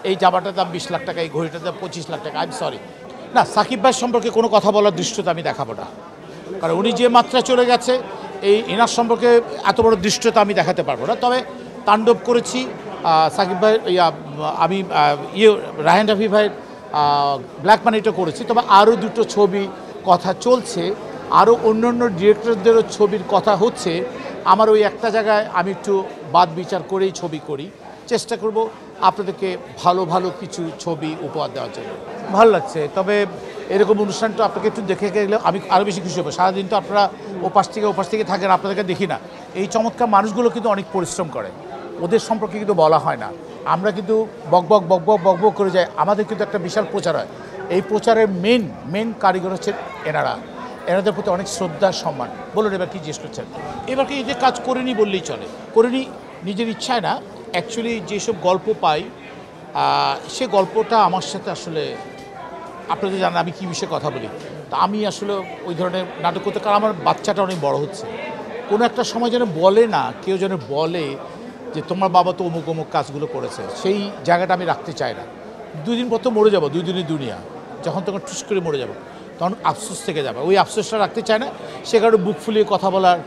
এই জামাটার দাম 20 লাখ টাকা, এই ঘড়িটার দাম 25 লাখ টাকা। I am sorry. না, সাকিব ভাই সম্পর্কে কোনো কথা বলার দৃশ্যতা আমি দেখাবো না, কারণ উনি যে মাত্রায় চলে গেছে এনার সম্পর্কে এত বড় দৃশ্যতা আমি দেখাতে পারবো না। তবে তাণ্ডব করেছি সাকিব ভাই, আমি রায়হান রাফি ভাইয়ের ব্ল্যাক মানিটা করেছি। তবে আরও দুটো ছবি কথা চলছে, আরও অন্য ডিরেক্টরদেরও ছবির কথা হচ্ছে। আমার ওই একটা জায়গায় আমি একটু বাদ বিচার করেই ছবি করি, চেষ্টা করব আপনাদেরকে ভালো ভালো কিছু ছবি উপহার দেওয়ার জন্য। ভালো লাগছে, তবে এরকম অনুষ্ঠানটা আপনাকে একটু দেখে গেলে আমি আরও বেশি খুশি হবো। সারাদিন তো আপনারা ওপাশ থেকে থাকেন, আপনাদেরকে দেখি না। এই চমৎকার মানুষগুলো কিন্তু অনেক পরিশ্রম করে, ওদের সম্পর্কে কিন্তু বলা হয় না। আমরা কিন্তু বক করে যাই, আমাদের কিন্তু একটা বিশাল প্রচার হয়। এই প্রচারের মেন কারিগর হচ্ছেন এনাদের প্রতি অনেক শ্রদ্ধা সম্মান। বলুন এবার কি জিজ্ঞেস করছেন? এবার কি যে কাজ করিনি বললেই চলে, করিনি নিজের ইচ্ছায় না। অ্যাকচুয়ালি যেসব গল্প পাই সে গল্পটা আমার সাথে আসলে, আপনাদের জানেন আমি কী বিষয়ে কথা বলি, তা আমি আসলে ওই ধরনের নাটক করতে, কারণ আমার বাচ্চাটা অনেক বড় হচ্ছে। কোনো একটা সময় যেন বলে না, কেউ যেন বলে যে তোমার বাবা তো অমুক কাজগুলো করেছে, সেই জায়গাটা আমি রাখতে চাই না। 2 দিন পর তো মরে যাবো, 2 দিনের দুনিয়া, যখন তখন টুস করে মরে যাব, তখন আফসোস থেকে যাবে। ওই আফসোসটা রাখতে চায় না, সে কারণে বুক ফুলিয়ে কথা বলার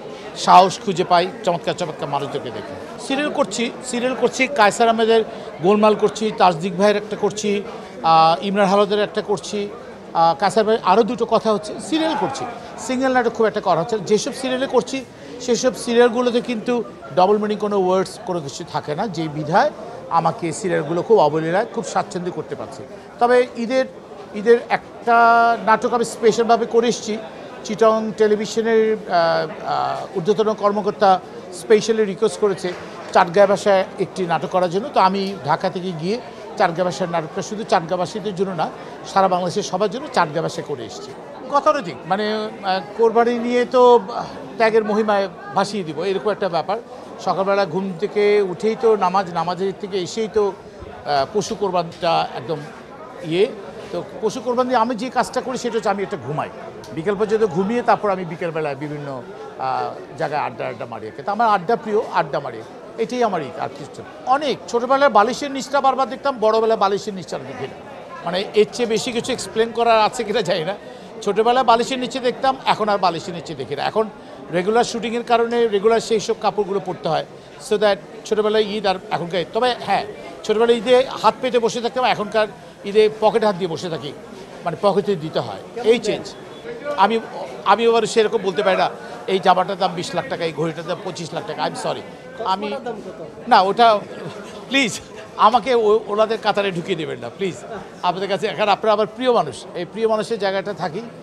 সাহস খুঁজে পাই চমৎকার মানুষদেরকে দেখে। সিরিয়াল করছি কায়সার আহমেদের গোলমাল করছি, তাসদিক ভাইয়ের একটা করছি, ইমরান হালাদের একটা করছি, কায়সার ভাই আরও দুটো কথা হচ্ছে। সিরিয়াল করছি, সিঙ্গেল নাটক খুব একটা করা হচ্ছে। যেসব সিরিয়ালে করছি সেসব সিরিয়ালগুলোতে কিন্তু ডবল মিনিং কোনো ওয়ার্ডস কোনো কিছু থাকে না, যেই বিধায় আমাকে সিরিয়ালগুলো খুব অবলীলায় খুব স্বাচ্ছন্দ্যে করতে পারছি। তবে ঈদের একটা নাটক আমি স্পেশালভাবে করে এসেছি। চিটং টেলিভিশনের ঊর্ধ্বতন কর্মকর্তা স্পেশালি রিকোয়েস্ট করেছে চাটগাঁয় ভাষায় একটি নাটক করার জন্য। তো আমি ঢাকা থেকে গিয়ে চাটগাঁ ভাষার নাটকটা শুধু চাটগাঁবাসীদের জন্য না, সারা বাংলাদেশের সবার জন্য চাটগাঁ ভাষায় করে এসেছি। গতানুগতিক মানে কোরবানি নিয়ে তো ত্যাগের মহিমায় ভাসিয়ে দিব, এরকম একটা ব্যাপার। সকালবেলা ঘুম থেকে উঠেই তো নামাজের থেকে এসেই তো পশু কোরবানটা একদম তো পশু কোরবান দিয়ে আমি যে কাজটা করি সেটা হচ্ছে আমি একটা ঘুমাই, বিকেল পর্যন্ত ঘুমিয়ে তারপর আমি বিকেলবেলায় বিভিন্ন জায়গায় আড্ডা মারি। তো আমার আড্ডা প্রিয়, আড্ডা মারি, এটাই আমার আর কিছু। অনেক ছোটোবেলায় বালিশের নিচটা বারবার দেখতাম, বড়োবেলায় বালিশের নিচটা দেখি না। মানে এর চেয়ে বেশি কিছু এক্সপ্লেন করার আছে কিনা জানি না। ছোটোবেলায় বালিশের নিচে দেখতাম, এখন আর বালিশের নিচে দেখি না। এখন রেগুলার শুটিংয়ের কারণে রেগুলার সেই সব কাপড়গুলো পরতে হয়, সো দ্যাট ছোটোবেলায় ঈদ আর এখনকার। তবে হ্যাঁ, ছোটোবেলায় ঈদে হাত পেতে বসে থাকতাম, এখনকার ঈদে পকেটে হাত দিয়ে বসে থাকি, মানে পকেটে দিতে হয়, এই চেঞ্জ। আমি আবার সেরকম বলতে পারি না এই জামাটার দাম 20 লাখ টাকা, এই ঘড়িটার দাম 25 লাখ টাকা। আই এম সরি, আমি না, ওটা প্লিজ আমাকে ওনাদের কাতারে ঢুকিয়ে দেবেন না প্লিজ, আপনাদের কাছে। এখন আপনারা আবার প্রিয় মানুষ, এই প্রিয় মানুষের জায়গাটা থাকি।